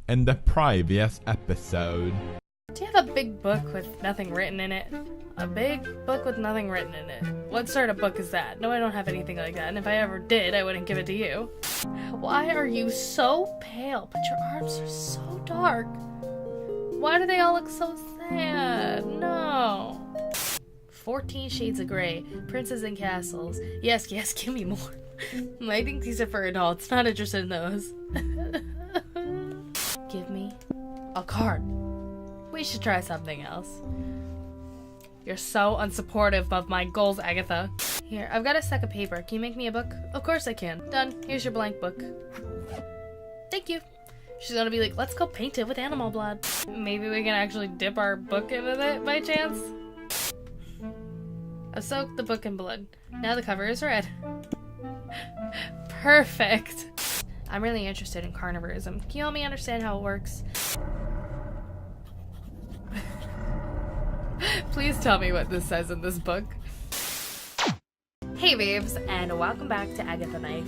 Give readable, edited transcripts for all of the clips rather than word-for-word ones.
in the previous episode. Do you have a big book with nothing written in it? A big book with nothing written in it. What sort of book is that? No, I don't have anything like that, and if I ever did, I wouldn't give it to you. Why are you so pale, but your arms are so dark? Why do they all look so sad? No. 14 Shades of Grey, Princes and Castles. Yes, give me more. I think these are for adults, not interested in those. Give me a card. We should try something else. You're so unsupportive of my goals, Agatha. Here, I've got a stack of paper. Can you make me a book? Of course I can. Done. Here's your blank book. Thank you. She's gonna be like, let's go paint it with animal blood. Maybe we can actually dip our book into it by chance? I've soaked the book in blood. Now the cover is red. Perfect. I'm really interested in carnivorism. Can you help me understand how it works? Please tell me what this says in this book. Hey babes, and welcome back to Agatha Knife.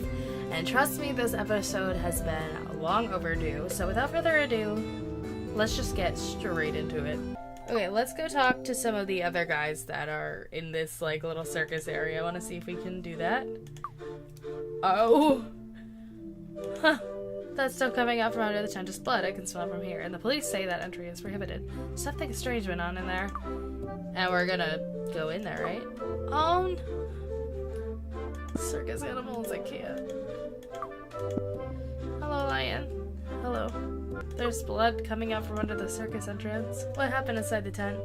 And trust me, this episode has been long overdue, so without further ado, let's just get straight into it. Okay, let's go talk to some of the other guys that are in this, like, little circus area. I want to see if we can do that. Oh! Huh. That's still coming out from under the tent's blood. I can smell it from here. And the police say that entry is prohibited. Something strange went on in there. And we're gonna go in there, right? Oh, circus animals, I can't. Hello, lion. Hello. There's blood coming out from under the circus entrance. What happened inside the tent?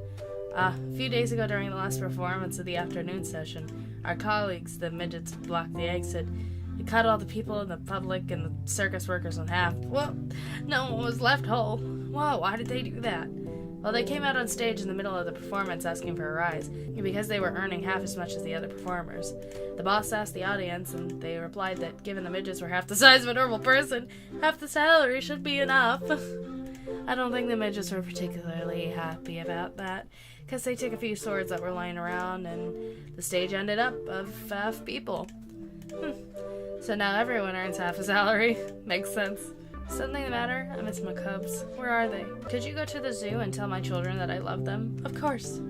A few days ago during the last performance of the afternoon session, our colleagues, the midgets, blocked the exit. It cut all the people in the public and the circus workers in half. Well, no one was left whole. Whoa, why did they do that? Well, they came out on stage in the middle of the performance asking for a rise, because they were earning half as much as the other performers. The boss asked the audience, and they replied that given the midgets were half the size of a normal person, half the salary should be enough. I don't think the midgets were particularly happy about that, because they took a few swords that were lying around, and the stage ended up of half people. So now everyone earns half a salary. Makes sense. Something the matter? I miss my cubs. Where are they? Could you go to the zoo and tell my children that I love them? Of course.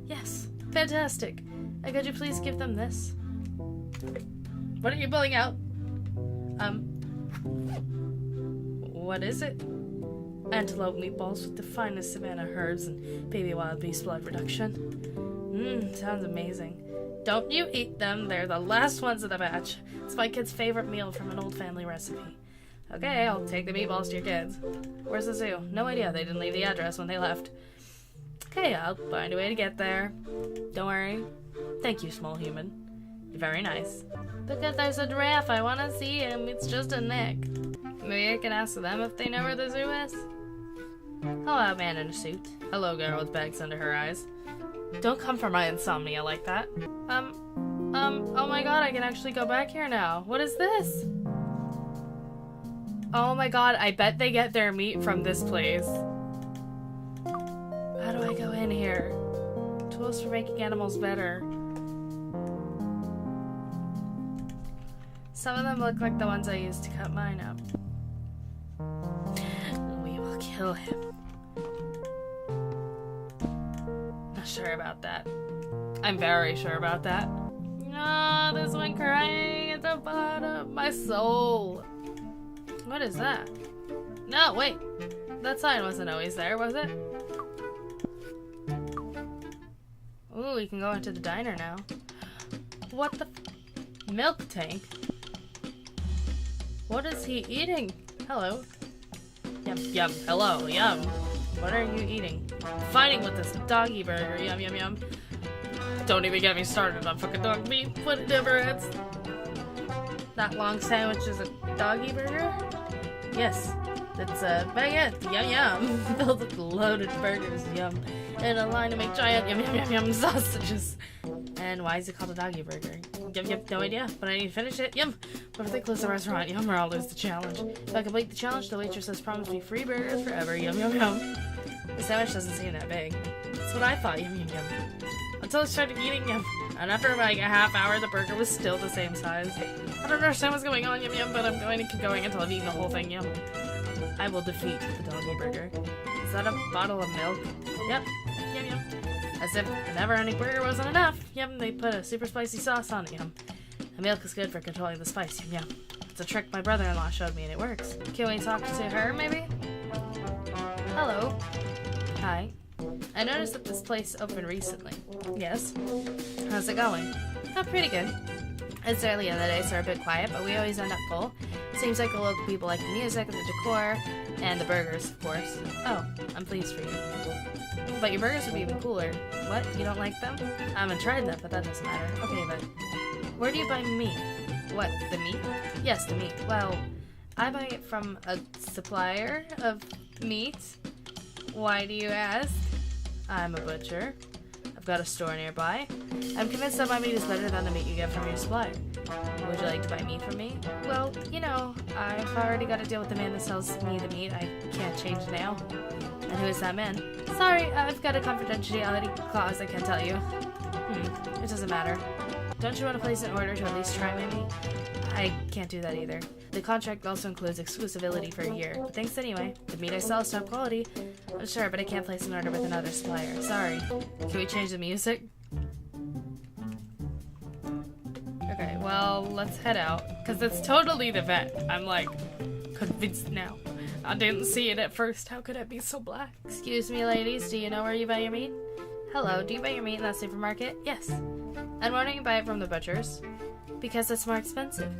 Yes. Fantastic. And could you please give them this? What are you pulling out? What is it? Antelope meatballs with the finest savanna herbs and baby wild beast blood reduction. Sounds amazing. Don't you eat them. They're the last ones of the batch. It's my kid's favorite meal from an old family recipe. Okay, I'll take the meatballs to your kids. Where's the zoo? No idea. They didn't leave the address when they left. Okay, I'll find a way to get there. Don't worry. Thank you, small human. You're very nice. Because there's a giraffe. I want to see him. It's just a neck. Maybe I can ask them if they know where the zoo is? Hello, man in a suit. Hello, girl with bags under her eyes. Don't come for my insomnia like that. Oh my god, I can actually go back here now. What is this? Oh my god, I bet they get their meat from this place. How do I go in here? Tools for making animals better. Some of them look like the ones I used to cut mine up. We will kill him. Not sure about that. I'm very sure about that. No, this one crying at the bottom of my soul. What is that? No, wait. That sign wasn't always there, was it? Ooh, we can go into the diner now. What the milk tank? What is he eating? Hello. Yum, yum. Hello, yum. What are you eating? Fighting with this doggy burger. Yum, yum, yum. Don't even get me started on fucking dog meat. Whatever it's. That long sandwich is a doggy burger? Yes. It's a baguette. Yum, yum. Filled with loaded burgers. Yum. And a line to make giant yum, yum, yum, yum sausages. And why is it called a doggy burger? Yum, yum, no idea, but I need to finish it. Yum. What if they close the restaurant? Yum, or I'll lose the challenge. If I complete the challenge, the waitress has promised me free burgers forever. Yum, yum, yum. The sandwich doesn't seem that big. That's what I thought. Yum, yum, yum. Until I started eating, yum. And after like a half hour, the burger was still the same size. I don't understand what's going on, yum, yum, but I'm going to keep going until I've eaten the whole thing, yum. I will defeat the doggy burger. Is that a bottle of milk? Yep. Yum yum. As if a never-ending burger wasn't enough. Yum, they put a super spicy sauce on it. Yum. The milk is good for controlling the spice. Yum yum. It's a trick my brother-in-law showed me and it works. Can we talk to her, maybe? Hello. Hi. I noticed that this place opened recently. Yes. How's it going? Oh, pretty good. It's early in the day, so we're a bit quiet, but we always end up full. Seems like the local people like the music, the decor, and the burgers, of course. Oh, I'm pleased for you. But your burgers would be even cooler. What? You don't like them? I haven't tried them, but that doesn't matter. Okay, but where do you buy meat? What, the meat? Yes, the meat. Well, I buy it from a supplier of meat. Why do you ask? I'm a butcher. I've got a store nearby. I'm convinced that my meat is better than the meat you get from your supplier. Would you like to buy meat from me? Well, you know, I've already got to deal with the man that sells me the meat. I can't change now. And who is that man? Sorry, I've got a confidentiality clause I can't tell you. It doesn't matter. Don't you want to place an order to at least try my meat? I can't do that either. The contract also includes exclusivity for a year. But thanks anyway. The meat I sell is top quality. I'm sure, but I can't place an order with another supplier. Sorry. Can we change the music? Okay, well, let's head out. Because it's totally the vet. I'm like, convinced now. I didn't see it at first. How could it be so black? Excuse me, ladies. Do you know where you buy your meat? Hello, do you buy your meat in that supermarket? Yes. And why don't you buy it from the butchers? Because it's more expensive.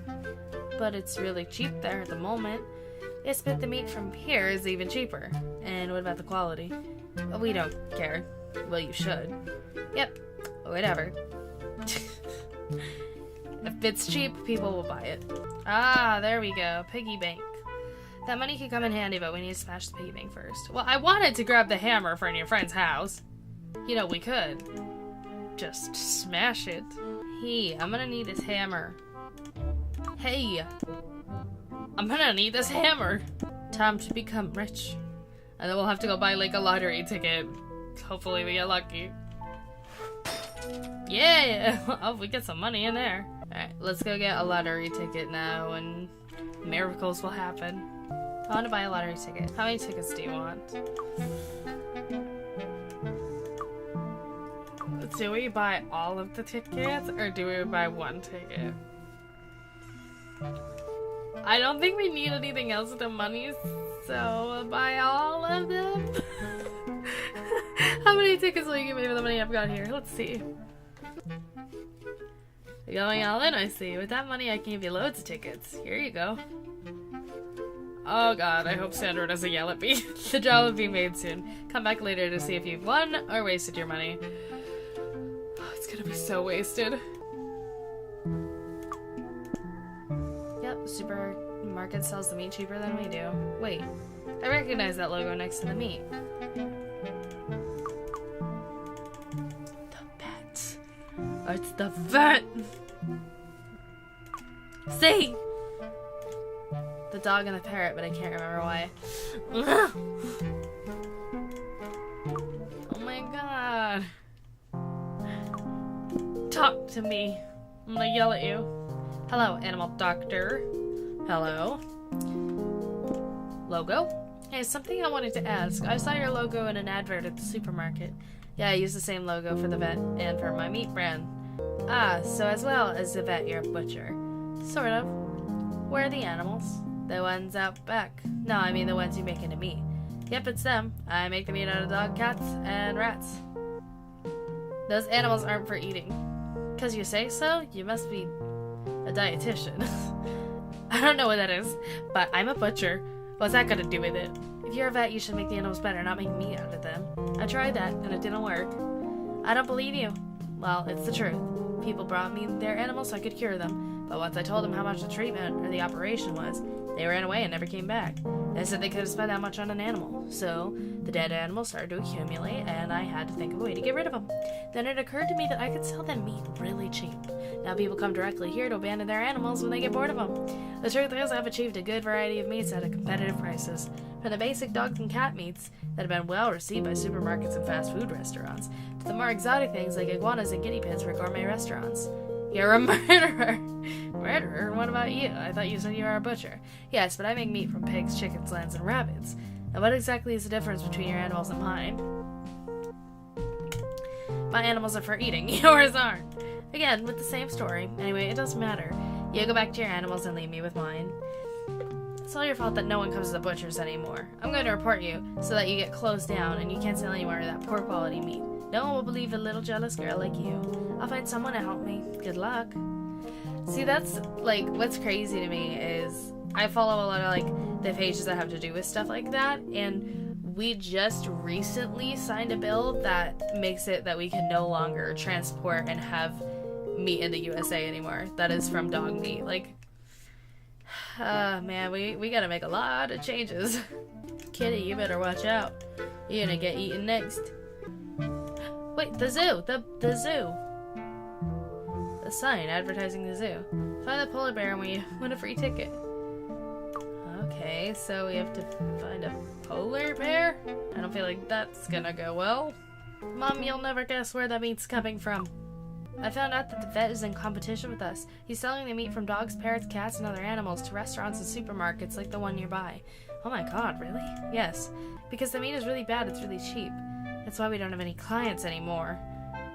But it's really cheap there at the moment. It's but the meat from here is even cheaper. And what about the quality? We don't care. Well, you should. Yep. Whatever. If it's cheap, people will buy it. Ah, there we go. Piggy bank. That money could come in handy, but we need to smash the piggy bank first. Well, I wanted to grab the hammer from your friend's house. You know, we could. Just smash it. Hey, I'm gonna need this hammer. Hey! I'm gonna need this hammer! Time to become rich. And then we'll have to go buy, like, a lottery ticket. Hopefully we get lucky. Yeah! Oh, we get some money in there. Alright, let's go get a lottery ticket now, and miracles will happen. I want to buy a lottery ticket. How many tickets do you want? Do we buy all of the tickets, or do we buy one ticket? I don't think we need anything else with the money, so I'll buy all of them. How many tickets will you give me for the money I've got here? Let's see. You're going all in, I see. With that money, I can give you loads of tickets. Here you go. Oh god, I hope Sandra doesn't yell at me. The draw will be made soon. Come back later to see if you've won or wasted your money. Oh, it's gonna be so wasted. Yep, supermarket sells the meat cheaper than we do. Wait, I recognize that logo next to the meat. The vet. It's the vet! See? The dog and the parrot, but I can't remember why. Oh my god. Talk to me. I'm gonna yell at you. Hello, animal doctor. Hello. Logo? Hey, something I wanted to ask. I saw your logo in an advert at the supermarket. Yeah, I use the same logo for the vet and for my meat brand. Ah, so as well as the vet, you're a butcher. Sort of. Where are the animals? The ones out back. No, I mean the ones you make into meat. Yep, it's them. I make the meat out of dog, cats, and rats. Those animals aren't for eating. 'Cause you say so? You must be a dietitian. I don't know what that is, but I'm a butcher. What's that got to do with it? If you're a vet, you should make the animals better, not make meat out of them. I tried that, and it didn't work. I don't believe you. Well, it's the truth. People brought me their animals so I could cure them, but once I told them how much the treatment or the operation was, they ran away and never came back. They said they couldn't spend that much on an animal. So, the dead animals started to accumulate, and I had to think of a way to get rid of them. Then it occurred to me that I could sell them meat really cheap. Now people come directly here to abandon their animals when they get bored of them. The truth is, I've achieved a good variety of meats at competitive prices. From the basic dog and cat meats that have been well received by supermarkets and fast food restaurants, to the more exotic things like iguanas and guinea pigs for gourmet restaurants. You're a murderer! Murderer? What about you? I thought you said you were a butcher. Yes, but I make meat from pigs, chickens, lambs, and rabbits. And what exactly is the difference between your animals and mine? My animals are for eating, yours aren't. Again, with the same story. Anyway, it doesn't matter. You go back to your animals and leave me with mine. It's all your fault that no one comes to the butchers anymore. I'm going to report you so that you get closed down and you can't sell any more of that poor quality meat. No one will believe a little jealous girl like you. I'll find someone to help me. Good luck. See, that's, like, what's crazy to me is I follow a lot of, like, the pages that have to do with stuff like that, and we just recently signed a bill that makes it that we can no longer transport and have meat in the USA anymore. That is from dog meat. Like, man, we gotta make a lot of changes. Kitty, you better watch out. You're gonna get eaten next. Wait, the zoo! The zoo! The sign advertising the zoo. Find the polar bear and we win a free ticket. Okay, so we have to find a polar bear? I don't feel like that's gonna go well. Mom, you'll never guess where that meat's coming from. I found out that the vet is in competition with us. He's selling the meat from dogs, parrots, cats, and other animals to restaurants and supermarkets like the one nearby. Oh my god, really? Yes, because the meat is really bad, it's really cheap. That's why we don't have any clients anymore.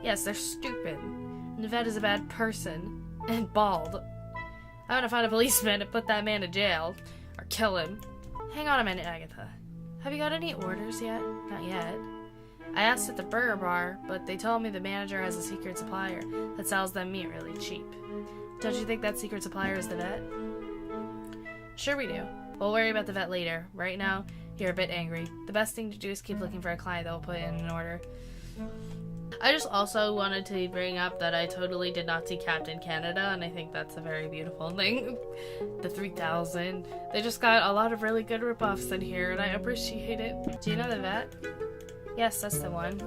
Yes, they're stupid. And the vet is a bad person. And bald. I want to find a policeman to put that man in jail. Or kill him. Hang on a minute, Agatha. Have you got any orders yet? Not yet. I asked at the burger bar, but they told me the manager has a secret supplier that sells them meat really cheap. Don't you think that secret supplier is the vet? Sure we do. We'll worry about the vet later. Right now, you're a bit angry. The best thing to do is keep looking for a client that will put in an order. I just also wanted to bring up that I totally did not see Captain Canada, and I think that's a very beautiful thing. The 3000. They just got a lot of really good ripoffs in here, and I appreciate it. Do you know the vet? Yes, that's the one.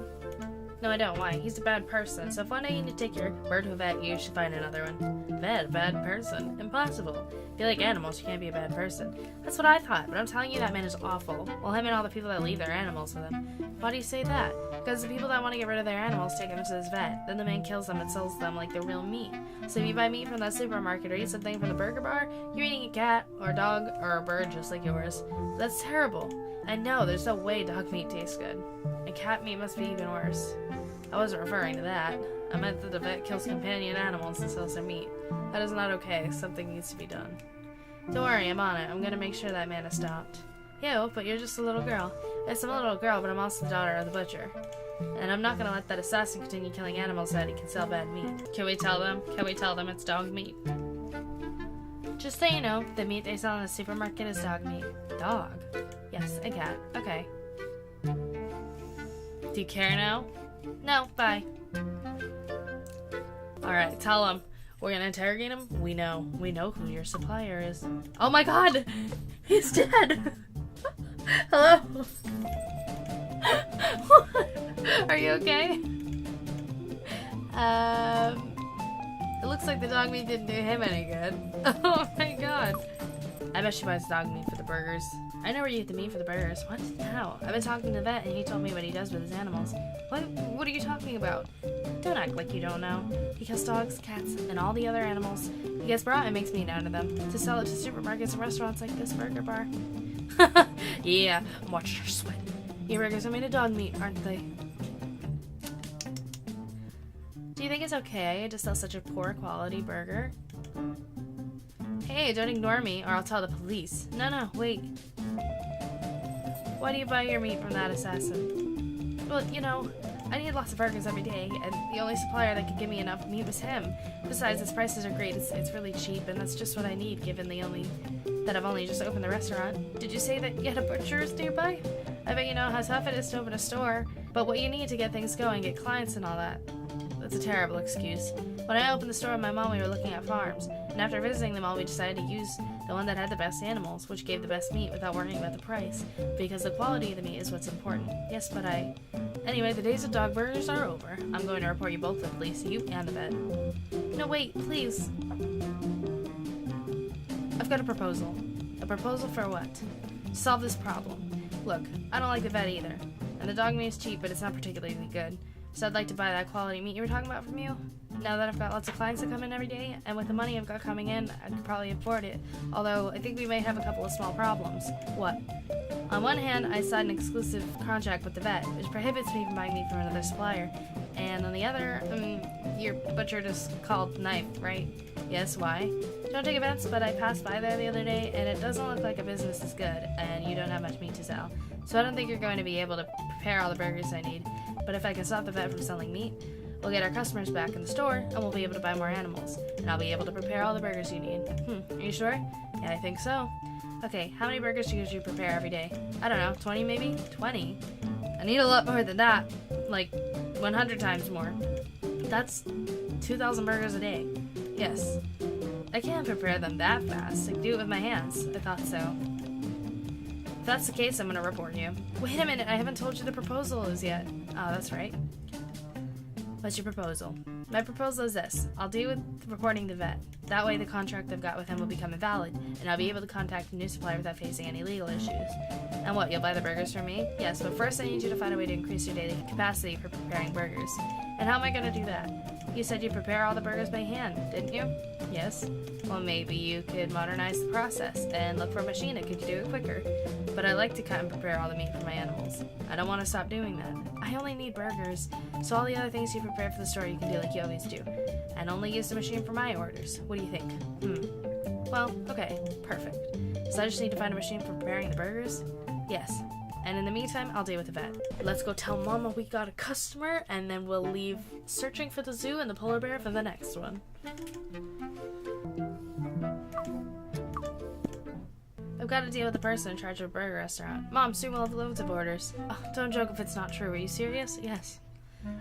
No, I don't. Why? He's a bad person, so if one day you need to take your bird to a vet, you should find another one. Vet, a bad person? Impossible. If you like animals, you can't be a bad person. That's what I thought, but I'm telling you that man is awful. Well, him and all the people that leave their animals with him. Why do you say that? Because the people that want to get rid of their animals take them to this vet. Then the man kills them and sells them like they're real meat. So if you buy meat from that supermarket or eat something from the burger bar, you're eating a cat or a dog or a bird just like yours. That's terrible. I know, there's no way dog meat tastes good. And cat meat must be even worse. I wasn't referring to that. I meant that the vet kills companion animals and sells their meat. That is not okay. Something needs to be done. Don't worry, I'm on it. I'm gonna make sure that man is stopped. Yo, but you're just a little girl. Yes, I'm a little girl, but I'm also the daughter of the butcher. And I'm not gonna let that assassin continue killing animals so that he can sell bad meat. Can we tell them? Can we tell them it's dog meat? Just so you know, the meat they sell in the supermarket is dog meat. Dog? Yes, a cat. Okay. Do you care now? No, bye. Alright, tell him. We're gonna interrogate him? We know who your supplier is. Oh my god! He's dead! Hello? Are you okay? It looks like the dog meat didn't do him any good. Oh my god. I bet she buys dog meat for the burgers. I know where you get the meat for the burgers. What? How? I've been talking to the vet and he told me what he does with his animals. What are you talking about? Don't act like you don't know. He kills dogs, cats, and all the other animals he gets brought and makes meat out of them to sell it to supermarkets and restaurants like this burger bar. Yeah, I'm watching her sweat. Your burgers are made of dog meat, aren't they? Do you think it's okay to sell such a poor quality burger? Hey, don't ignore me or I'll tell the police. No, wait. Why do you buy your meat from that assassin? Well, you know, I need lots of burgers every day, and the only supplier that could give me enough meat was him. Besides, his prices are great. It's really cheap, and that's just what I need, given that I've only just opened the restaurant. Did you say that you had a butcher's nearby? I bet you know how tough it is to open a store, but what you need to get things going, get clients and all that. That's a terrible excuse. When I opened the store with my mom, we were looking at farms, and after visiting them all, we decided to use the one that had the best animals, which gave the best meat without worrying about the price, because the quality of the meat is what's important. Yes, but Anyway, the days of dog burgers are over. I'm going to report you both to the police, you and the vet. No, wait, please. I've got a proposal. A proposal for what? To solve this problem. Look, I don't like the vet either, and the dog meat is cheap, but it's not particularly good. So I'd like to buy that quality meat you were talking about from you. now that I've got lots of clients that come in every day, and with the money I've got coming in, I could probably afford it. Although, I think we may have a couple of small problems. What? On one hand, I signed an exclusive contract with the vet, which prohibits me from buying meat from another supplier. And on the other, your butcher just called Knife, right? Yes, why? Don't take offense, but I passed by there the other day, and it doesn't look like a business is good, and you don't have much meat to sell. So I don't think you're going to be able to prepare all the burgers I need. But if I can stop the vet from selling meat, we'll get our customers back in the store, and we'll be able to buy more animals. And I'll be able to prepare all the burgers you need. Are you sure? Yeah, I think so. Okay, how many burgers do you usually prepare every day? I don't know, 20 maybe? 20? I need a lot more than that. Like, 100 times more. That's 2,000 burgers a day. Yes. I can't prepare them that fast. I can do it with my hands. I thought so. If that's the case, I'm gonna report you. Wait a minute, I haven't told you the proposal is yet. Oh, that's right. What's your proposal? My proposal is this. I'll deal with reporting the vet. That way the contract I've got with him will become invalid, and I'll be able to contact a new supplier without facing any legal issues. And what, you'll buy the burgers from me? Yes, but first I need you to find a way to increase your daily capacity for preparing burgers. And how am I gonna do that? You said you'd prepare all the burgers by hand, didn't you? Yes. Well, maybe you could modernize the process and look for a machine that could do it quicker. But I like to cut and prepare all the meat for my animals. I don't want to stop doing that. I only need burgers, so all the other things you prepare for the store you can do like you always do. And only use the machine for my orders. What do you think? Well, okay, perfect. So I just need to find a machine for preparing the burgers? Yes. And in the meantime, I'll deal with the vet. Let's go tell Mama we got a customer, and then we'll leave searching for the zoo and the polar bear for the next one. I've got to deal with the person in charge of a burger restaurant. Mom, soon we'll have loads of orders. Oh, don't joke if it's not true. Are you serious? Yes.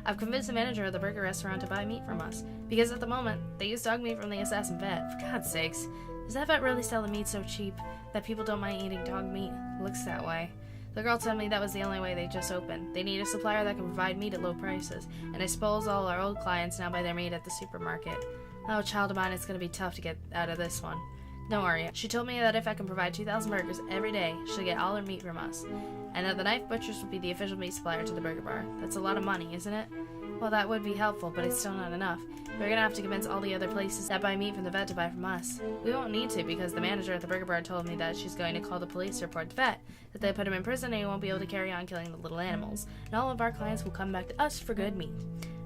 I've convinced the manager of the burger restaurant to buy meat from us, because at the moment, they use dog meat from the assassin vet. For God's sakes. Does that vet really sell the meat so cheap that people don't mind eating dog meat? Looks that way. The girl told me that was the only way they just opened. They need a supplier that can provide meat at low prices, and I suppose all our old clients now buy their meat at the supermarket. Oh, child of mine, it's going to be tough to get out of this one. Don't worry. She told me that if I can provide 2,000 burgers every day, she'll get all her meat from us, and that the Knife Butchers will be the official meat supplier to the burger bar. That's a lot of money, isn't it? Well, that would be helpful, but it's still not enough. We're gonna have to convince all the other places that buy meat from the vet to buy from us. We won't need to, because the manager at the burger bar told me that she's going to call the police to report the vet, that they put him in prison and he won't be able to carry on killing the little animals, and all of our clients will come back to us for good meat.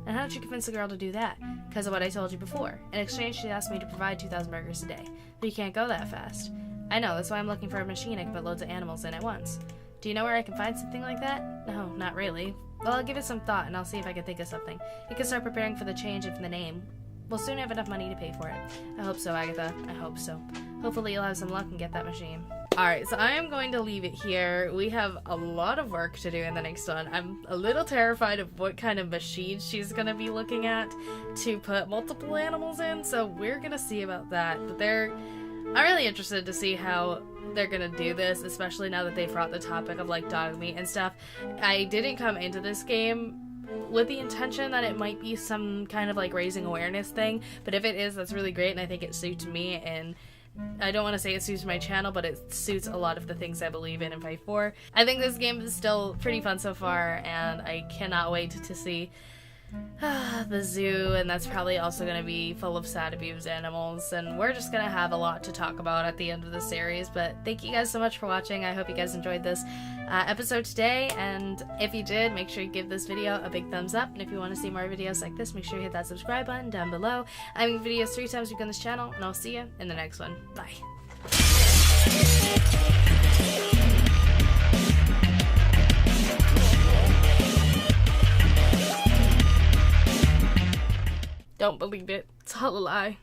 And how did you convince the girl to do that? Because of what I told you before. In exchange, she asked me to provide 2,000 burgers a day. But you can't go that fast. I know, that's why I'm looking for a machine I can put loads of animals in at once. Do you know where I can find something like that? No, not really. Well, I'll give it some thought, and I'll see if I can think of something. You can start preparing for the change of the name. We'll soon have enough money to pay for it. I hope so, Agatha. I hope so. Hopefully you'll have some luck and get that machine. Alright, so I am going to leave it here. We have a lot of work to do in the next one. I'm a little terrified of what kind of machine she's going to be looking at to put multiple animals in, so we're going to see about that. But I'm really interested to see how they're gonna do this, especially now that they brought the topic of like dog meat and stuff. I didn't come into this game with the intention that it might be some kind of like raising awareness thing, but if it is, that's really great, and I think it suits me, and I don't want to say it suits my channel, but it suits a lot of the things I believe in and fight for. I think this game is still pretty fun so far, and I cannot wait to see the zoo, and that's probably also going to be full of sad abused animals, and we're just going to have a lot to talk about at the end of the series. But thank you guys so much for watching. I hope you guys enjoyed this episode today, and if you did, make sure you give this video a big thumbs up, and if you want to see more videos like this, make sure you hit that subscribe button down below. I make videos 3 times a week on this channel, and I'll see you in the next one. Bye. Don't believe it. It's all a lie.